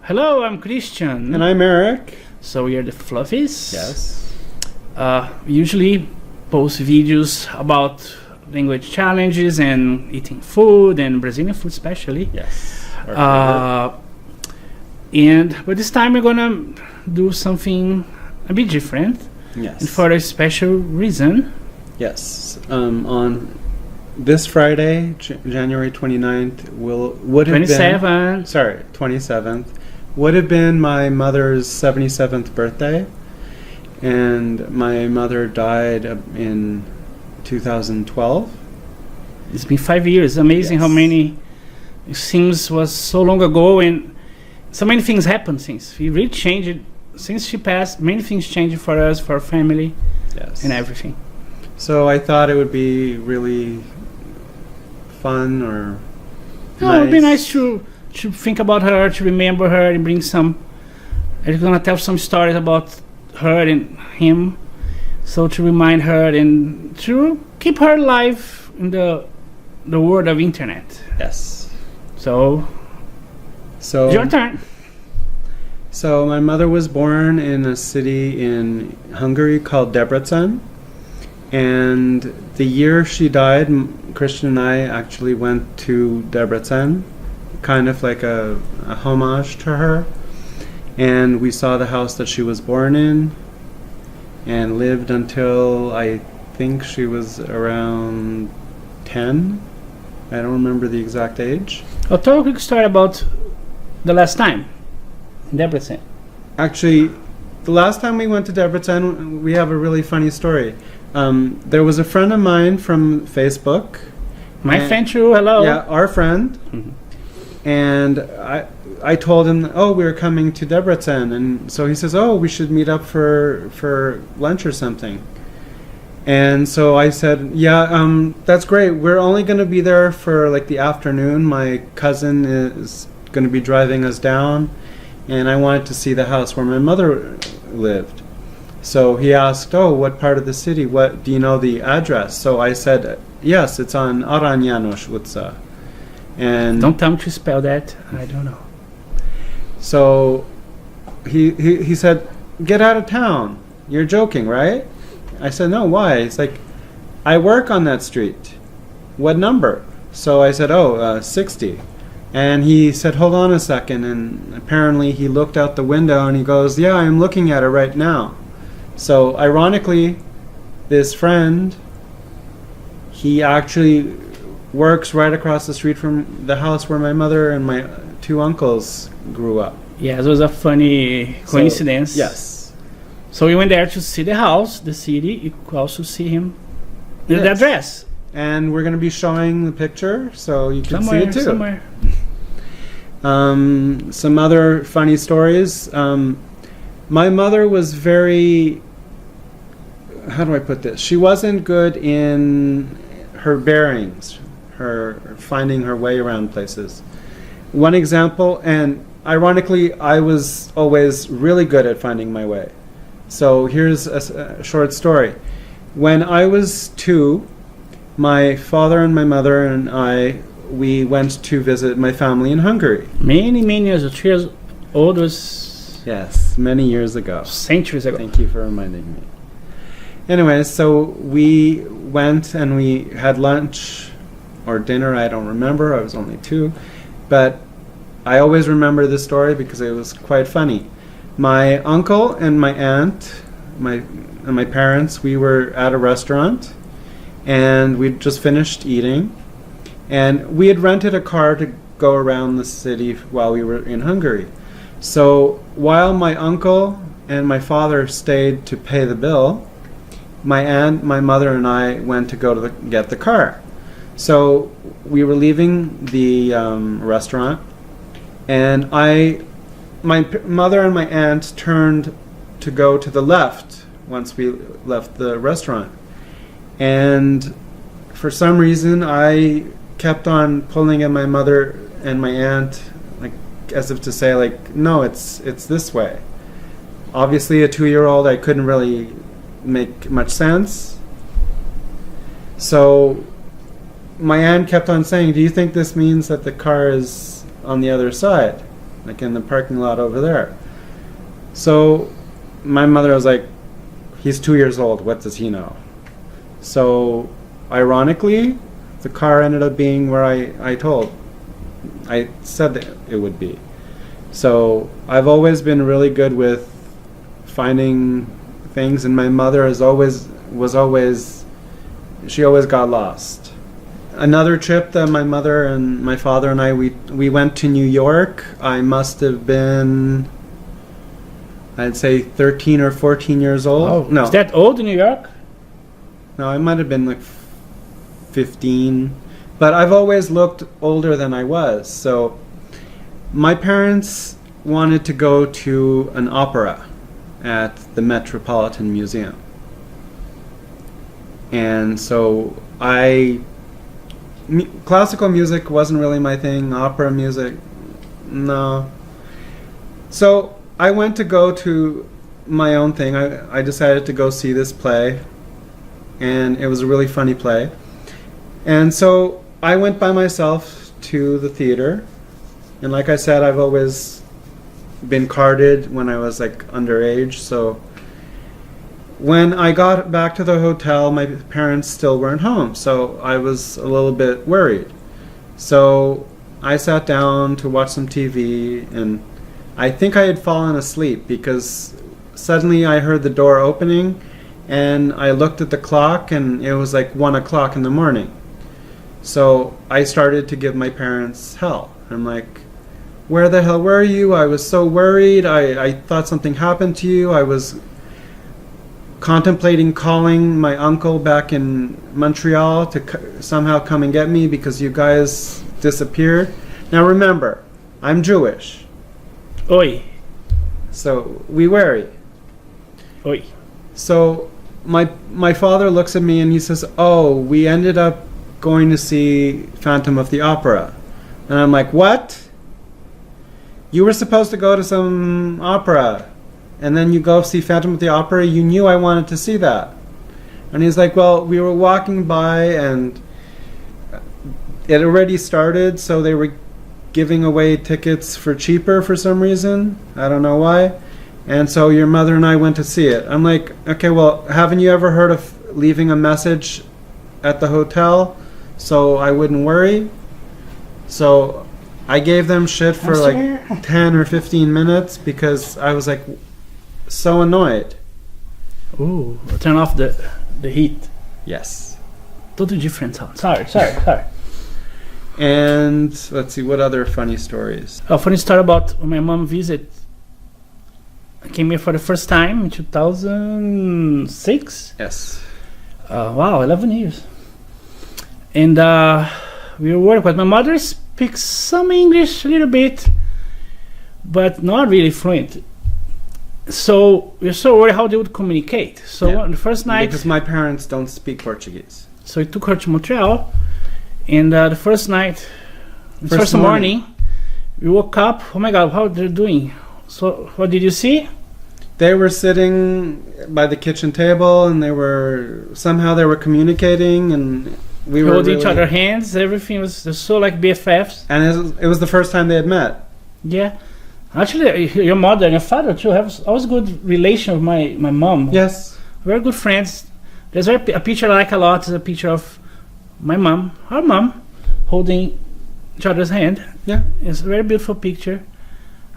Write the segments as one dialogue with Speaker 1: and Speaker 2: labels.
Speaker 1: Hello, I'm Christian.
Speaker 2: And I'm Eric.
Speaker 1: So we are the Fluffies.
Speaker 2: Yes.
Speaker 1: We usually post videos about language challenges and eating food and Brazilian food especially.
Speaker 2: Yes.
Speaker 1: But this time we're gonna do something a bit different.
Speaker 2: Yes.
Speaker 1: And for a special reason.
Speaker 2: Yes. On this Friday, January 29th, would have 27th, would have been my mother's 77th birthday. And my mother died in 2012.
Speaker 1: It's been 5 years. Amazing how many things was so long ago, and so many things happened since. We really changed. Since she passed, many things changed for us, for our family, and everything.
Speaker 2: So I thought it would be really fun or
Speaker 1: nice. It would be nice to think about her, to remember her, and bring some. I'm gonna tell some stories about her and him, so to remind her and to keep her alive in the world of internet.
Speaker 2: Yes.
Speaker 1: So your turn.
Speaker 2: So my mother was born in a city in Hungary called Debrecen, and the year she died, Christian and I actually went to Debrecen, kind of like a homage to her, and we saw the house that she was born in and lived until I think she was around 10. I don't remember the exact age.
Speaker 1: I'll tell a quick story about the last time in Debrecen.
Speaker 2: Actually, the last time we went to Debrecen, we have a really funny story. There was a friend of mine from Facebook.
Speaker 1: My friend too, hello.
Speaker 2: Yeah, our friend.
Speaker 1: Mm-hmm.
Speaker 2: And I told him, we were coming to Debrecen. And so he says, we should meet up for lunch or something. And so I said, that's great. We're only going to be there for like the afternoon. My cousin is going to be driving us down. And I wanted to see the house where my mother lived. So he asked, what part of the city? What do you know the address? So I said, yes, it's on Aranyános utca. And
Speaker 1: don't tell me to spell that. I don't know.
Speaker 2: So he said, get out of town. You're joking, right? I said, no, why? He's like, I work on that street. What number? So I said, 60. And he said, hold on a second. And apparently he looked out the window and he goes, yeah, I'm looking at it right now. So ironically, this friend, he actually works right across the street from the house where my mother and my two uncles grew up.
Speaker 1: Yeah, it was a funny coincidence.
Speaker 2: So, yes.
Speaker 1: So we went there to see the house, the city. You could also see him, the address.
Speaker 2: And we're going to be showing the picture, so you can see it too.
Speaker 1: Somewhere.
Speaker 2: Some other funny stories. My mother was very, how do I put this? She wasn't good in her bearings, her finding her way around places. One example, and ironically, I was always really good at finding my way. So here's a short story. When I was 2, my father and my mother and we went to visit my family in Hungary.
Speaker 1: Many years, 3 years old was...
Speaker 2: Yes, many years ago.
Speaker 1: Centuries ago.
Speaker 2: Thank you for reminding me. Anyway, so we went and we had lunch or dinner, I don't remember, I was only 2. But I always remember this story because it was quite funny. My uncle and my aunt, my parents, we were at a restaurant and we'd just finished eating. And we had rented a car to go around the city while we were in Hungary. So while my uncle and my father stayed to pay the bill, my aunt, my mother, and I went to go get the car. So we were leaving the restaurant, and my mother and my aunt turned to go to the left once we left the restaurant. And for some reason, I kept on pulling at my mother and my aunt, like as if to say, like, no, it's this way. Obviously, a 2-year-old, I couldn't really make much sense. So my aunt kept on saying, do you think this means that the car is on the other side? like in the parking lot over there. So my mother was like, he's 2 years old, what does he know? So ironically, the car ended up being where I said that it would be. So I've always been really good with finding things, and my mother she always got lost. Another trip that my mother and my father and I, we went to New York. I must have been, I'd say 13 or 14 years old.
Speaker 1: Oh,
Speaker 2: no.
Speaker 1: Is that old in New York?
Speaker 2: No, I might have been like 15. But I've always looked older than I was. So my parents wanted to go to an opera at the Metropolitan Museum. And so classical music wasn't really my thing. Opera music, no. So I went to go to my own thing. I decided to go see this play, and it was a really funny play. And so I went by myself to the theater, and like I said, I've always been carded when I was like underage. So when I got back to the hotel, my parents still weren't home, so I was a little bit worried. So I sat down to watch some TV, and I think I had fallen asleep because suddenly I heard the door opening, and I looked at the clock, and it was like 1 o'clock in the morning. So I started to give my parents hell. I'm like, where the hell were you? I was so worried. I thought something happened to you. I was contemplating calling my uncle back in Montreal to somehow come and get me because you guys disappeared. Now remember, I'm Jewish.
Speaker 1: Oi.
Speaker 2: So we worry.
Speaker 1: Oi.
Speaker 2: So my father looks at me and he says, oh, we ended up going to see Phantom of the Opera. And I'm like, what? You were supposed to go to some opera, and then you go see Phantom of the Opera? You knew I wanted to see that. And he's like, well, we were walking by and it already started, so they were giving away tickets for cheaper for some reason. I don't know why. And so your mother and I went to see it. I'm like, okay, well, haven't you ever heard of leaving a message at the hotel so I wouldn't worry? So I gave them shit for like 10 or 15 minutes because I was like so annoyed.
Speaker 1: Ooh, turn off the heat.
Speaker 2: Yes.
Speaker 1: Totally different sound. Sorry.
Speaker 2: And let's see, what other funny stories?
Speaker 1: A funny story about when my mom visited. I came here for the first time in 2006.
Speaker 2: Yes.
Speaker 1: Wow, 11 years. And we were working, but my mother speaks some English, a little bit, but not really fluent. So we're so worried how they would communicate. So on the first night,
Speaker 2: because my parents don't speak Portuguese,
Speaker 1: so we took her to Montreal, and the first night, first morning, we woke up. Oh my God, how they're doing? So what did you see?
Speaker 2: They were sitting by the kitchen table, and they were communicating, and we were
Speaker 1: holding each other hands. Everything was so like BFFs.
Speaker 2: And it was the first time they had met.
Speaker 1: Yeah. Actually, your mother and your father too have always good relation with my mom.
Speaker 2: Yes.
Speaker 1: Very good friends. There's a picture I like a lot. Is a picture of my mom, our mom, holding each other's hand.
Speaker 2: Yeah.
Speaker 1: It's a very beautiful picture.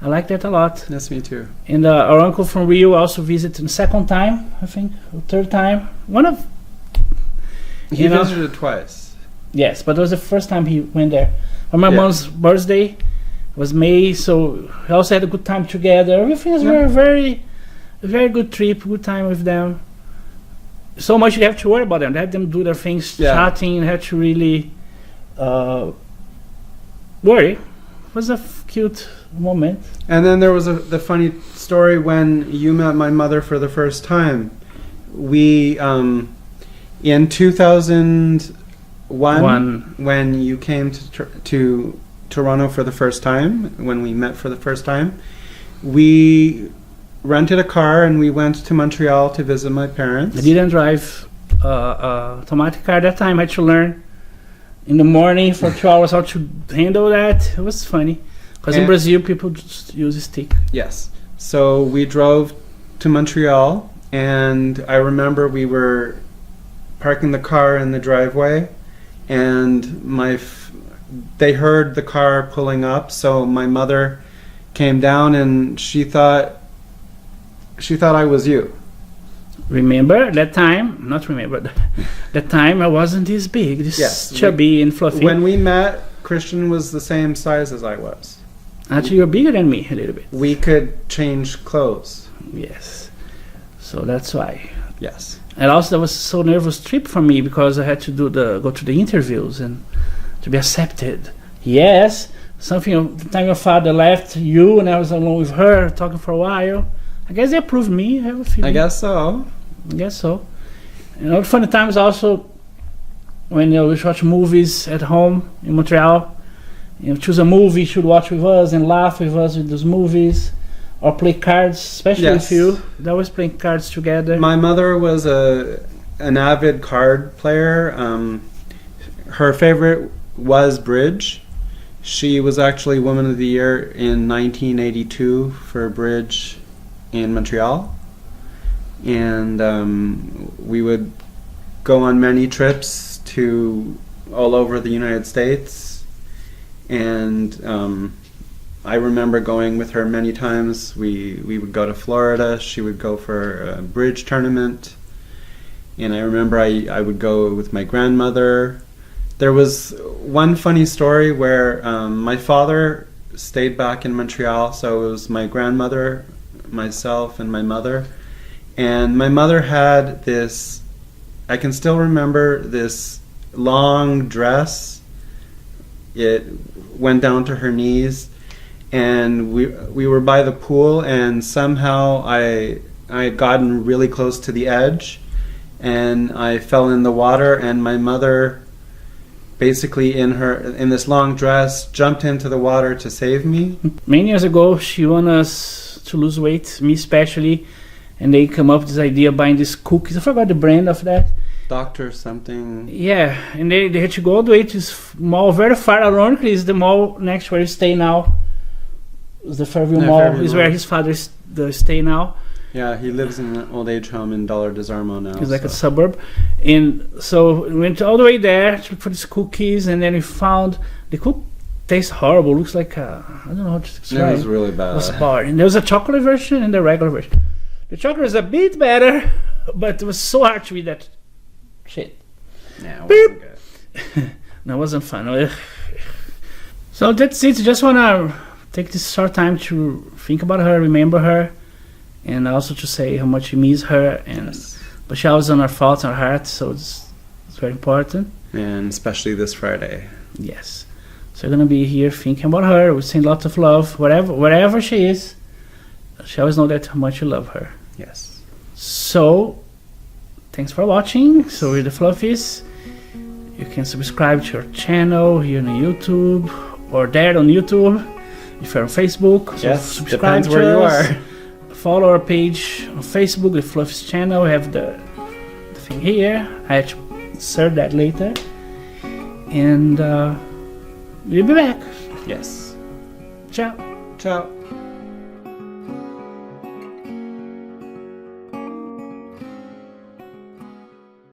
Speaker 1: I like that a lot.
Speaker 2: Yes, me too.
Speaker 1: And our uncle from Rio also visited the second time, I think, or third time.
Speaker 2: He visited twice.
Speaker 1: Yes, but it was the first time he went there. On my mom's birthday was May, so we also had a good time together. Everything was very good trip, good time with them. So much you have to worry about them. Let them do their things, chatting, you have to really worry. It was a cute moment.
Speaker 2: And then there was the funny story when you met my mother for the first time. We in 2001, when you came to Toronto for the first time, when we met for the first time, we rented a car and we went to Montreal to visit my parents.
Speaker 1: I didn't drive automatic car at that time. I had to learn in the morning for 2 hours how to handle that. It was funny. Because in Brazil, people just use a stick.
Speaker 2: Yes. So we drove to Montreal, and I remember we were parking the car in the driveway, and they heard the car pulling up, so my mother came down, and she thought I was you.
Speaker 1: Remember that time? Not remember. That time I wasn't this big, this chubby and fluffy.
Speaker 2: When we met, Christian was the same size as I was.
Speaker 1: Actually, you're bigger than me a little bit.
Speaker 2: We could change clothes.
Speaker 1: Yes. So that's why.
Speaker 2: Yes.
Speaker 1: And also, that was so nervous trip for me because I had to go to the interviews and to be accepted. Yes. Something. The time your father left you and I was alone with her talking for a while. I guess they approved me. I have a feeling.
Speaker 2: I guess so.
Speaker 1: And funny times also when we watch movies at home in Montreal. Choose a movie, should watch with us and laugh with us with those movies, or play cards, especially with you. They always playing cards together. My
Speaker 2: mother was an avid card player. Her favorite was bridge. She was actually Woman of the Year in 1982 for bridge in Montreal, and we would go on many trips to all over the United States. And I remember going with her many times. We would go to Florida. She would go for a bridge tournament. And I remember I would go with my grandmother. There was one funny story where my father stayed back in Montreal. So it was my grandmother, myself, and my mother. And my mother had this, I can still remember this long dress. It went down to her knees, and we were by the pool, and somehow I had gotten really close to the edge, and I fell in the water, and my mother basically in this long dress jumped into the water to save me.
Speaker 1: Many years ago, she wanted us to lose weight, me especially, and they come up with this idea of buying these cookies. I forgot the brand of that.
Speaker 2: Doctor something.
Speaker 1: Yeah, and they had to go all the way to this mall very far. Ironically, it's the mall next where you stay now. It's the Fairview Mall. Is where his father stay now.
Speaker 2: Yeah, he lives in an old age home in Dollar Desarmo now.
Speaker 1: It's like a suburb. And so we went all the way there to look for these cookies, and then we found the cookie tastes horrible. Looks like I don't know how to describe.
Speaker 2: It was really bad.
Speaker 1: It was hard. And there was a chocolate version and the regular version. The chocolate was a bit better, but it was so hard to eat that shit.
Speaker 2: Yeah, it wasn't good.
Speaker 1: No, it wasn't fun. So that's it. Just want to take this short time to think about her, remember her, and also to say how much we miss her. And but she always on our thoughts, our hearts, so it's very important.
Speaker 2: And especially this Friday.
Speaker 1: Yes. So we're going to be here thinking about her. We send lots of love, wherever she is. She always know that how much you love her.
Speaker 2: Yes. So
Speaker 1: thanks for watching. So we're the Fluffies. You can subscribe to our channel here on YouTube or there on YouTube if you're on Facebook. So
Speaker 2: yes,
Speaker 1: subscribe
Speaker 2: depends where you are.
Speaker 1: Follow our page on Facebook, the Fluffies channel. We have the thing here. I have to insert that later. And we'll be back.
Speaker 2: Yes.
Speaker 1: Ciao.
Speaker 2: Ciao.